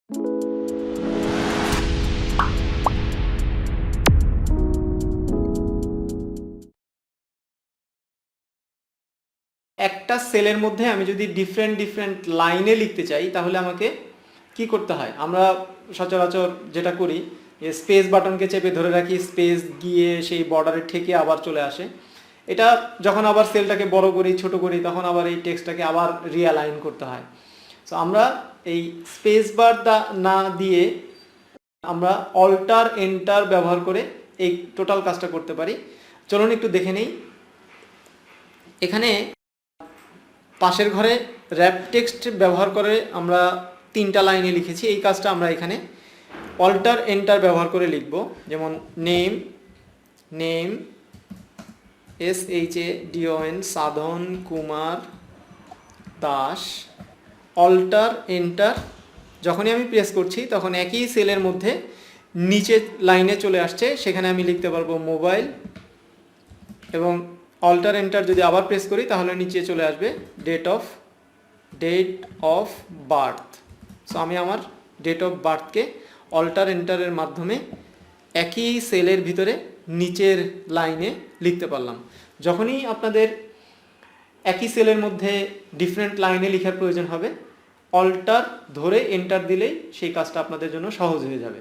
একটা সেলের মধ্যে আমি যদি ডিফারেন্ট লাইনে লিখতে চাই তাহলে আমাকে কি করতে হয়? আমরা সচরাচর যেটা করি যে স্পেস বাটনকে চেপে ধরে রাখি, স্পেস গিয়ে সেই বর্ডারে ঠেকে আবার চলে আসে। এটা যখন আবার সেলটাকে বড় করি ছোট করি তখন আবার এই টেক্সটটাকে আবার রিঅ্যালাইন করতে হয়। সো আমরা এই স্পেস বার না দিয়ে আমরা অল্টার এন্টার ব্যবহার করে এই টোটাল কাজটা করতে পারি। চলুন একটু দেখে নেই। এখানে পাশের ঘরে র্যাপ টেক্সট ব্যবহার করে আমরা 3টা লাইনে লিখেছি। এই কাজটা আমরা এখানে অল্টার এন্টার ব্যবহার করে লিখব। যেমন নেম SHADON সাধন কুমার দাস, অল্টার এন্টার যখনই আমি প্রেস করছি তখন একই সেলের মধ্যে নিচে লাইনে চলে আসছে, সেখানে আমি লিখতে পারবো মোবাইল, এবং অল্টার এন্টার যদি আবার প্রেস করি তাহলে নিচে চলে আসবে ডেট অফ বার্থ। সো আমি আমার ডেট অফ বার্থকে অল্টার এন্টারের মাধ্যমে একই সেলের ভিতরে নিচের লাইনে লিখতে পারলাম। যখনই আপনাদের একই সেলের মধ্যে ডিফারেন্ট লাইনে লেখার প্রয়োজন হবে, অল্টার ধরে এন্টার দিলেই সেই কাজটা আপনাদের জন্য সহজ হয়ে যাবে।